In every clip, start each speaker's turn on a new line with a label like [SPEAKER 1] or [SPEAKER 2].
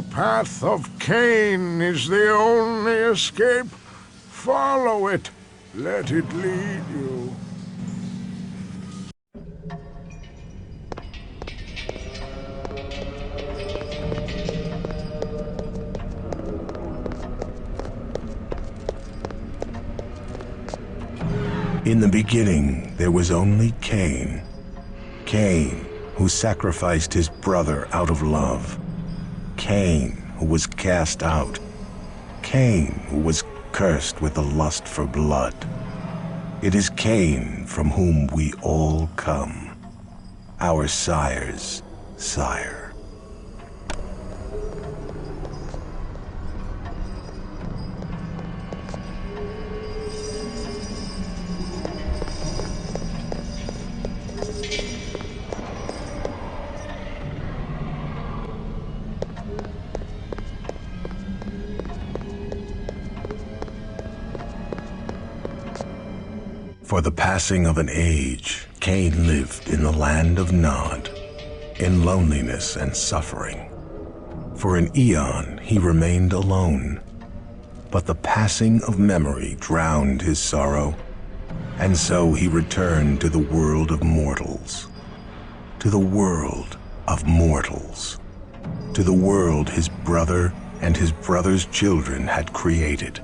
[SPEAKER 1] The path of Cain is the only escape. Follow it. Let it lead you.
[SPEAKER 2] In the beginning, there was only Cain. Cain, who sacrificed his brother out of love. Cain, who was cast out. Cain, who was cursed with the lust for blood. It is Cain from whom we all come, our sire's sire. For the passing of an age, Cain lived in the land of Nod, in loneliness and suffering. For an eon he remained alone, but the passing of memory drowned his sorrow, and so he returned to the world of mortals. To the world of mortals. To the world his brother and his brother's children had created.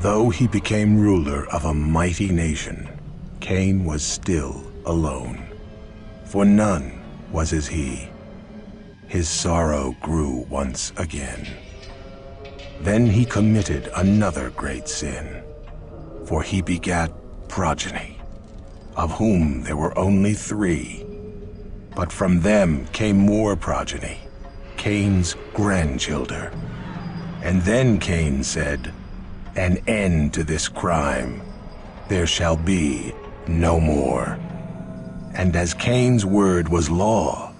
[SPEAKER 2] Though he became ruler of a mighty nation, Cain was still alone, for none was as he. His sorrow grew once again. Then he committed another great sin, for he begat progeny, of whom there were only 3. But from them came more progeny, Cain's grandchildren. And then Cain said, "An end to this crime. There shall be no more." And as Cain's word was law,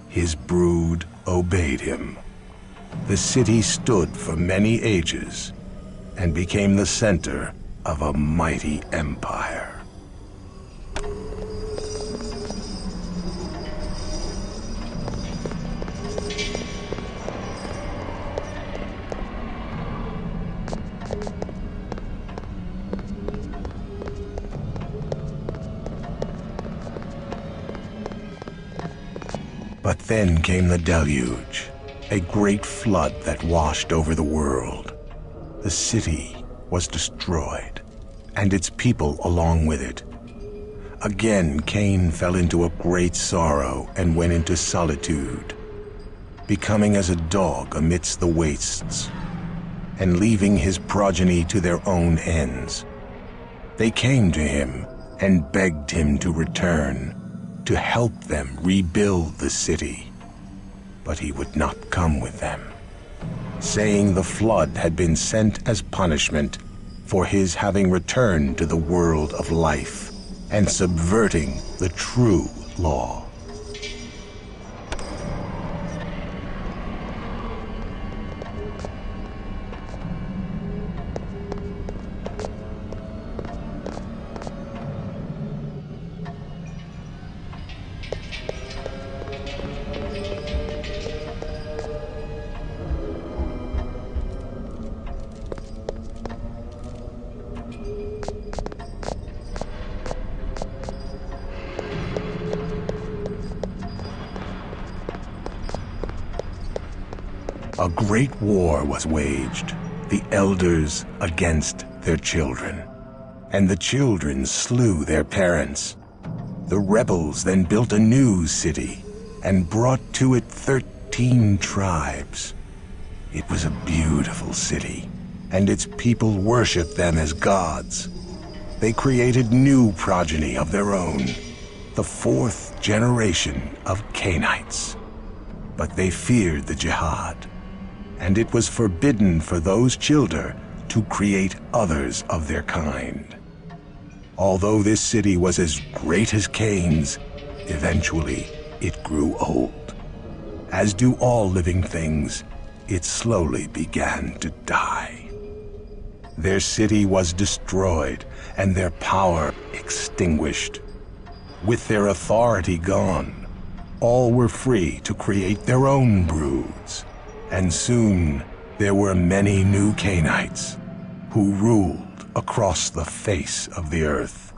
[SPEAKER 2] his brood obeyed him. The city stood for many ages and became the center of a mighty empire. But then came the deluge, a great flood that washed over the world. The city was destroyed, and its people along with it. Again Cain fell into a great sorrow and went into solitude, becoming as a dog amidst the wastes, and leaving his progeny to their own ends. They came to him and begged him to return, to help them rebuild the city. But he would not come with them, saying the flood had been sent as punishment for his having returned to the world of life and subverting the true law. A great war was waged, the elders against their children, and the children slew their parents. The rebels then built a new city and brought to it 13 tribes. It was a beautiful city, and its people worshipped them as gods. They created new progeny of their own, the 4th generation of Cainites. But they feared the jihad, and it was forbidden for those children to create others of their kind. Although this city was as great as Cain's, eventually it grew old. As do all living things, it slowly began to die. Their city was destroyed and their power extinguished. With their authority gone, all were free to create their own broods. And soon there were many new Cainites who ruled across the face of the earth.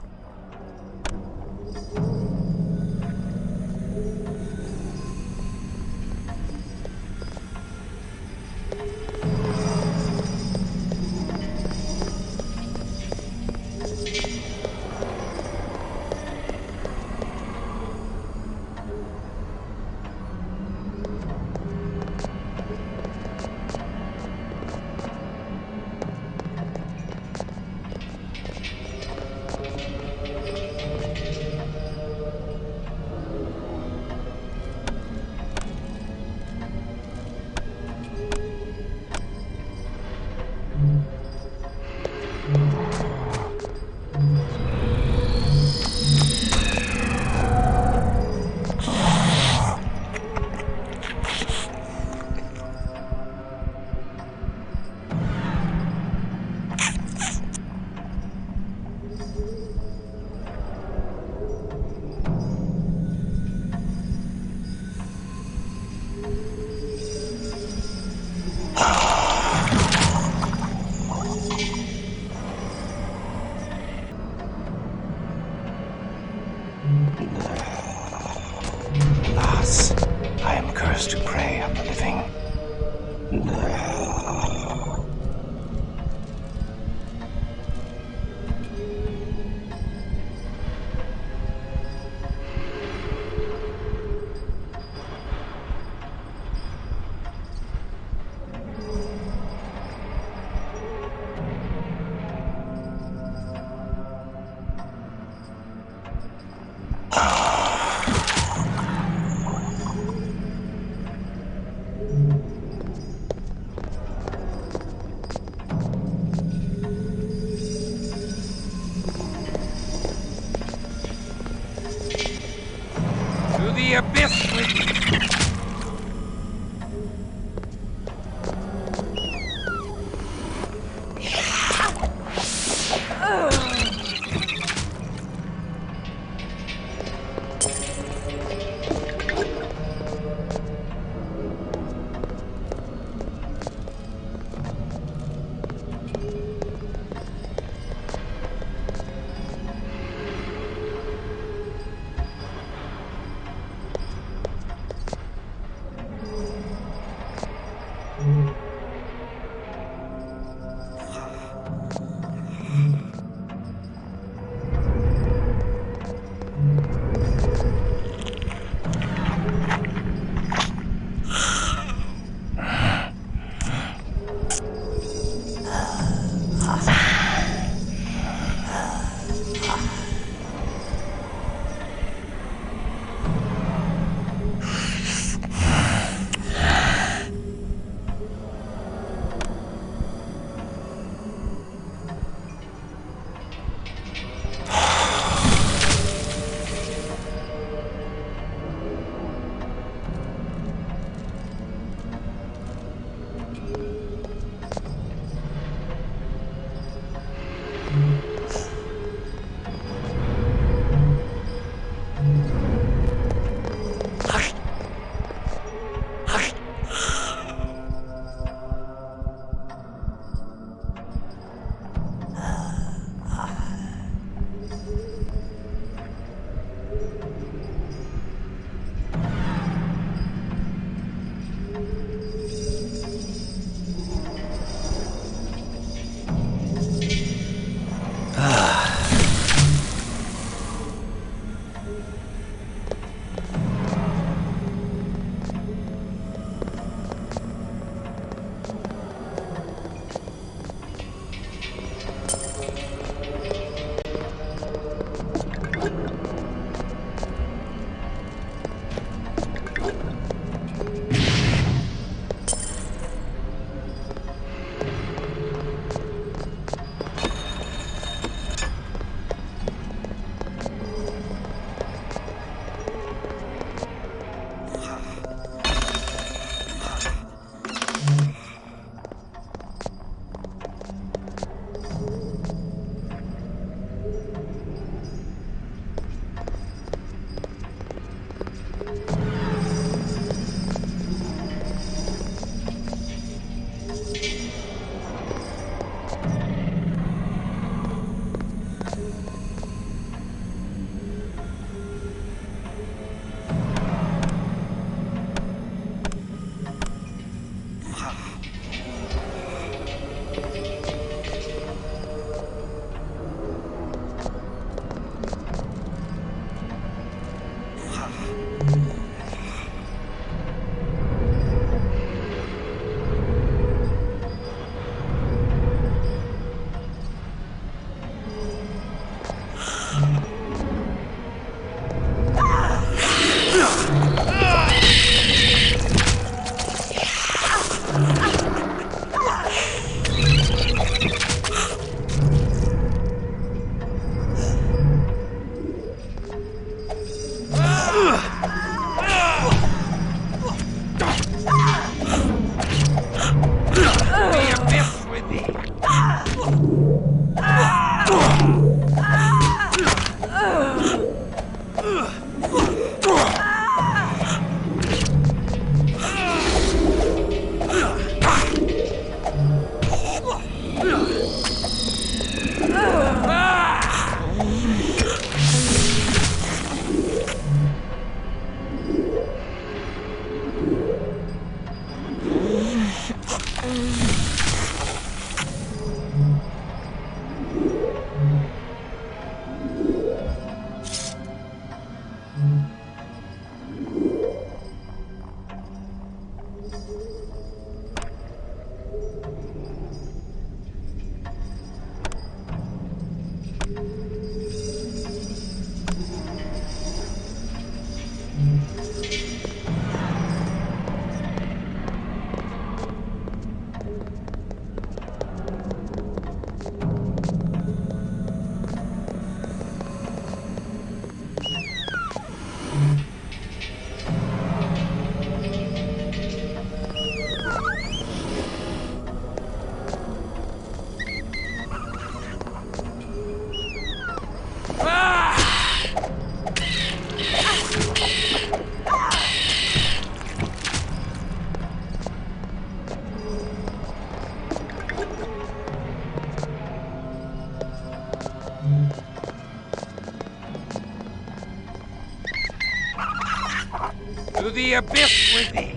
[SPEAKER 3] Alas, I am cursed to prey on the living.
[SPEAKER 4] To the abyss with you! To the abyss with thee!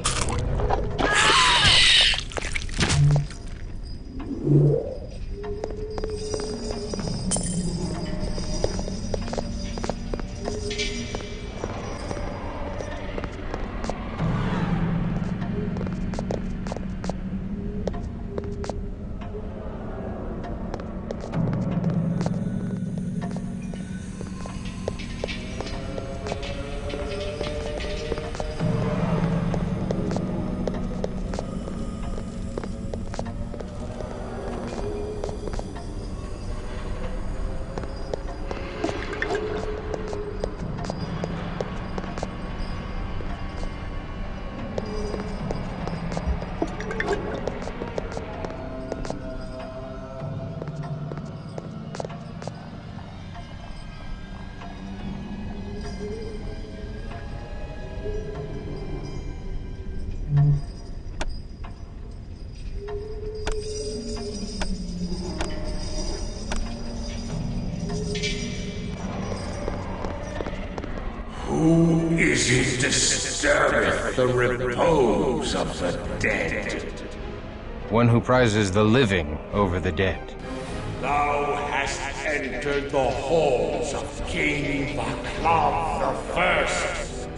[SPEAKER 5] Who is it disturbeth the repose of the dead?
[SPEAKER 6] One who prizes the living over the dead.
[SPEAKER 5] Thou hast entered the halls of King Vaclav the First.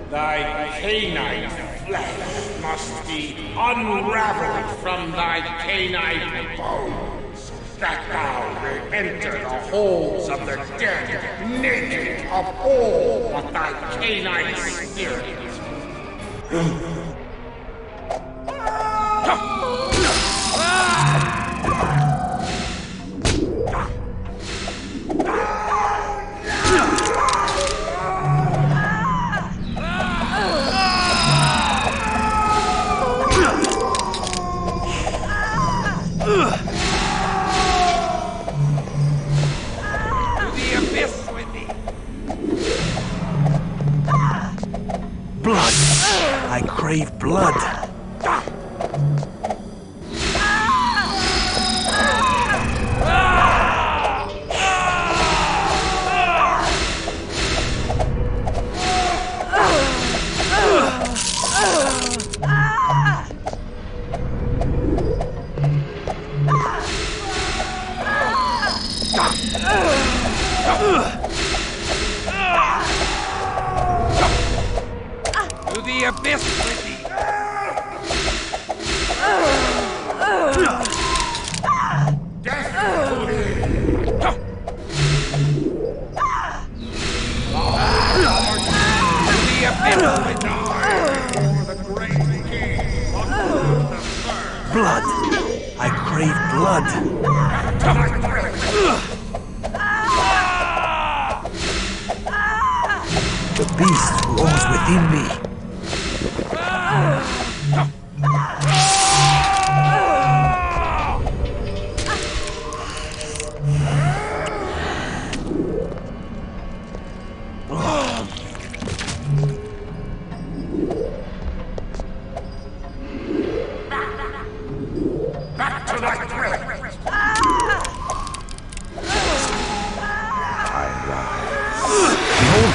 [SPEAKER 5] Thy canine flesh must be unraveled from thy canine bones, that thou may enter the halls of the dead, naked of all but thy canine spirit.
[SPEAKER 2] Blood! I crave blood!
[SPEAKER 4] To the abyss with thee!
[SPEAKER 2] Blood! I crave blood! The beast roars within me.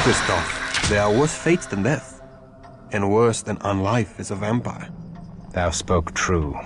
[SPEAKER 7] Christoph, there are worse fates than death, and worse than unlife as a vampire.
[SPEAKER 6] Thou spoke true.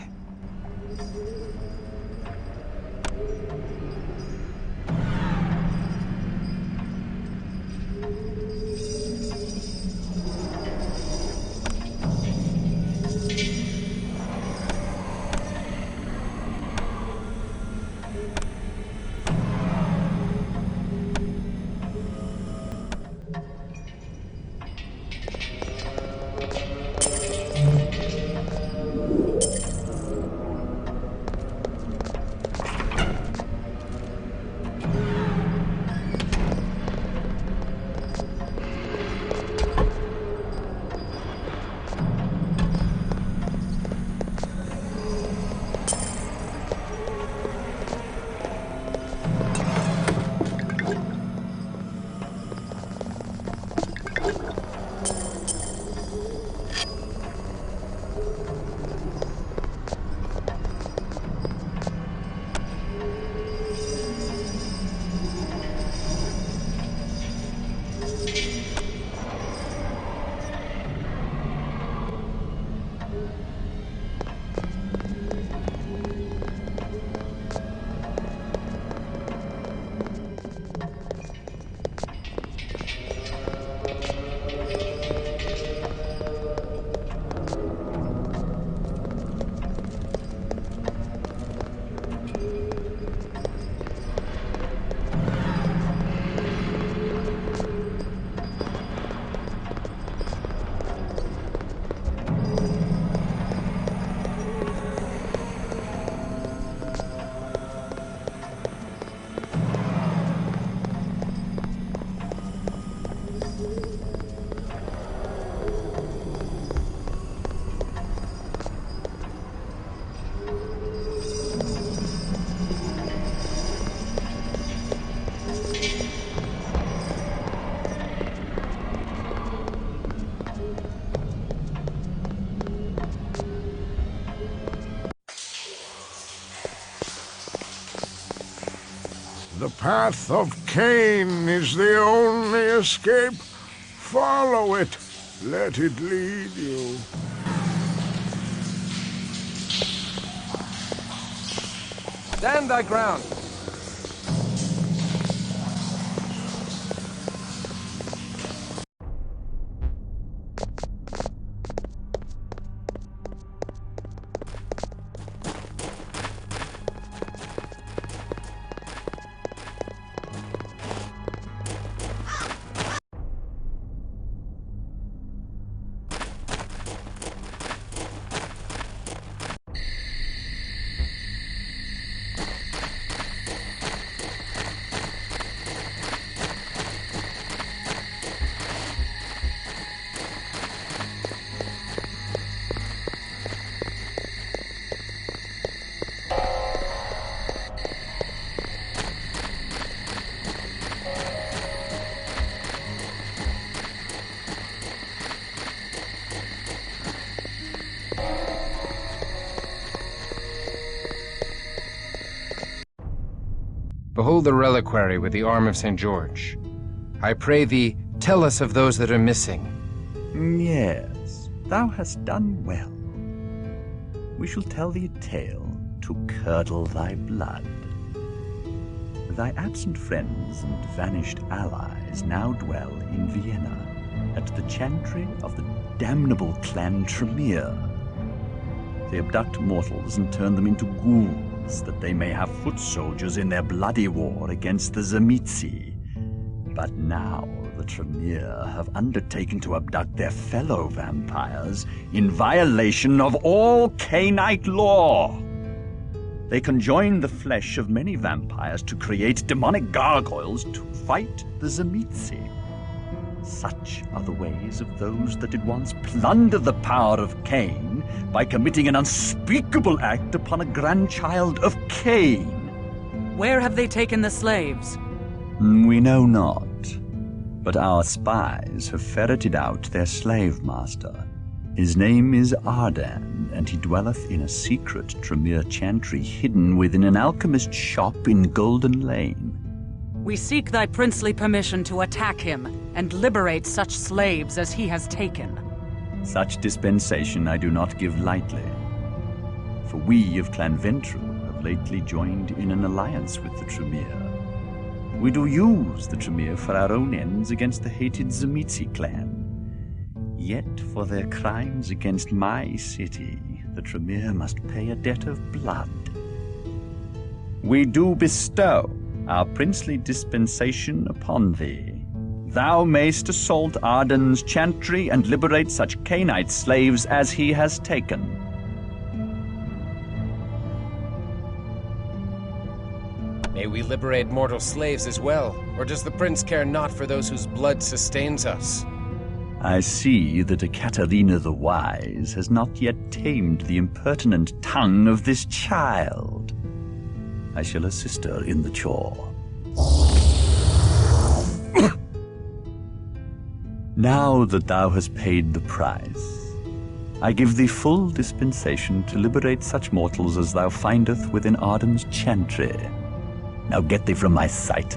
[SPEAKER 1] The path of Cain is the only escape. Follow it. Let it lead you.
[SPEAKER 4] Stand thy ground.
[SPEAKER 6] Behold the reliquary with the arm of St. George. I pray thee, tell us of those that are missing.
[SPEAKER 8] Yes, thou hast done well. We shall tell thee a tale to curdle thy blood. Thy absent friends and vanished allies now dwell in Vienna, at the chantry of the damnable clan Tremere. They abduct mortals and turn them into ghouls, that they may have foot soldiers in their bloody war against the Zamitzi. But now the Tremere have undertaken to abduct their fellow vampires in violation of all Cainite law. They conjoin the flesh of many vampires to create demonic gargoyles to fight the Zamitzi. Such are the ways of those that did once plunder the power of Cain by committing an unspeakable act upon a grandchild of Cain.
[SPEAKER 9] Where have they taken the slaves?
[SPEAKER 8] We know not, but our spies have ferreted out their slave master. His name is Ardan, and he dwelleth in a secret Tremere chantry hidden within an alchemist's shop in Golden Lane.
[SPEAKER 9] We seek thy princely permission to attack him and liberate such slaves as he has taken.
[SPEAKER 8] Such dispensation I do not give lightly. For we of Clan Ventru have lately joined in an alliance with the Tremere. We do use the Tremere for our own ends against the hated Zemitzi clan. Yet for their crimes against my city, the Tremere must pay a debt of blood. We do bestow our princely dispensation upon thee. Thou mayst assault Arden's chantry and liberate such Cainite slaves as he has taken.
[SPEAKER 6] May we liberate mortal slaves as well, or does the prince care not for those whose blood sustains us?
[SPEAKER 8] I see that Ekaterina the Wise has not yet tamed the impertinent tongue of this child. I shall assist her in the chore. Now that thou hast paid the price, I give thee full dispensation to liberate such mortals as thou findest within Arden's chantry. Now get thee from my sight.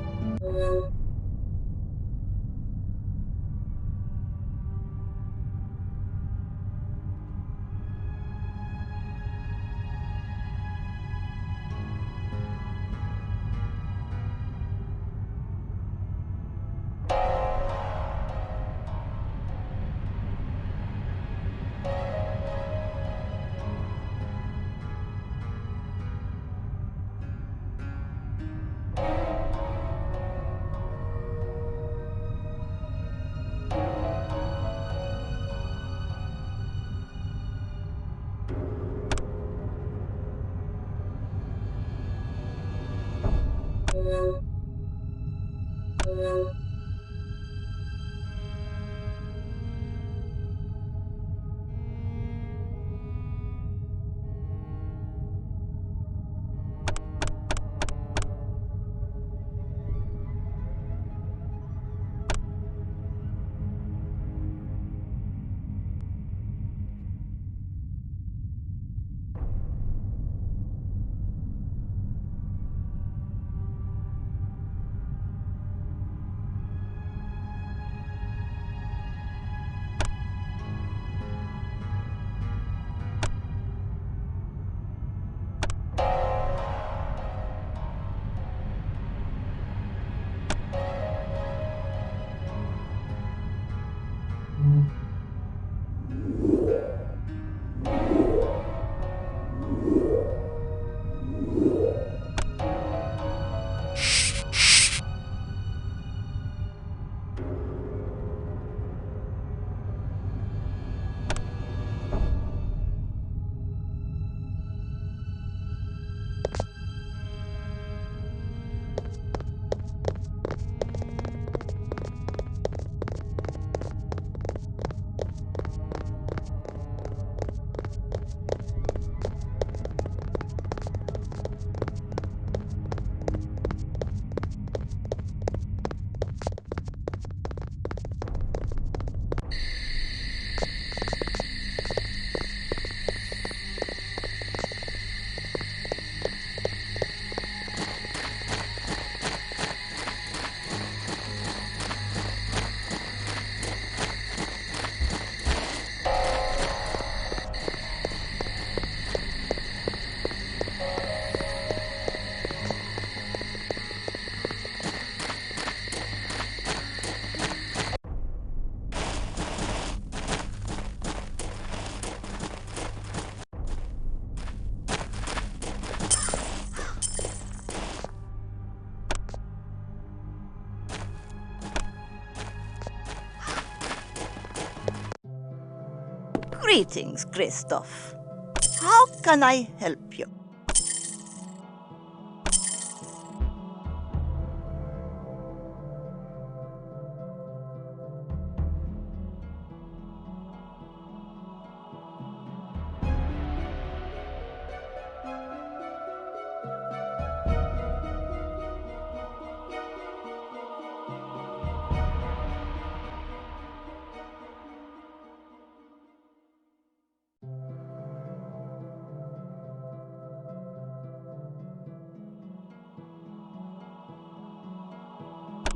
[SPEAKER 10] Greetings, Christoph. How can I help you?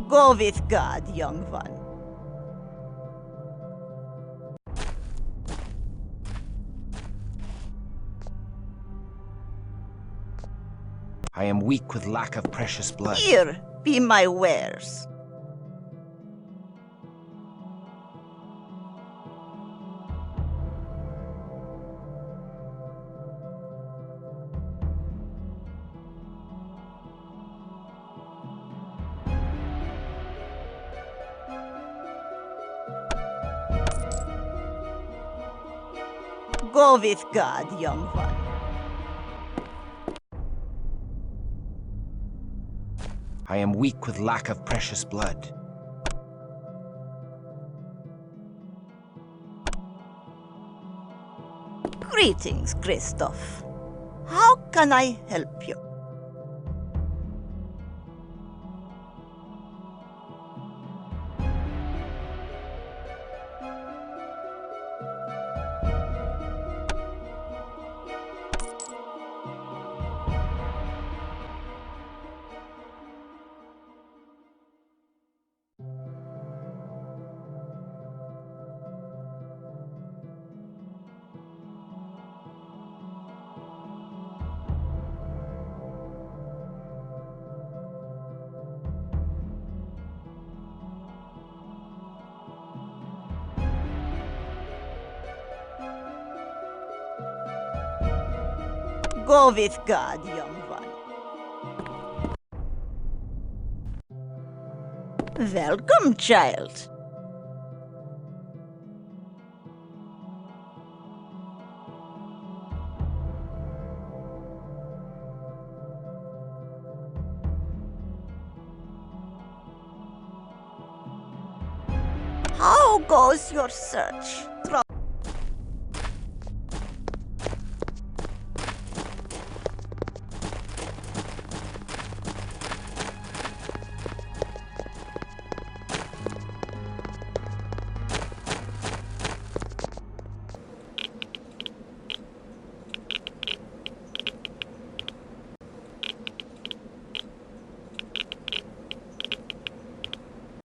[SPEAKER 10] Go with God, young one.
[SPEAKER 6] I am weak with lack of precious blood.
[SPEAKER 10] Here be my wares. Go with God, young one.
[SPEAKER 6] I am weak with lack of precious blood.
[SPEAKER 10] Greetings, Christoph. How can I help you? Go with God, young one. Welcome, child. How goes your search?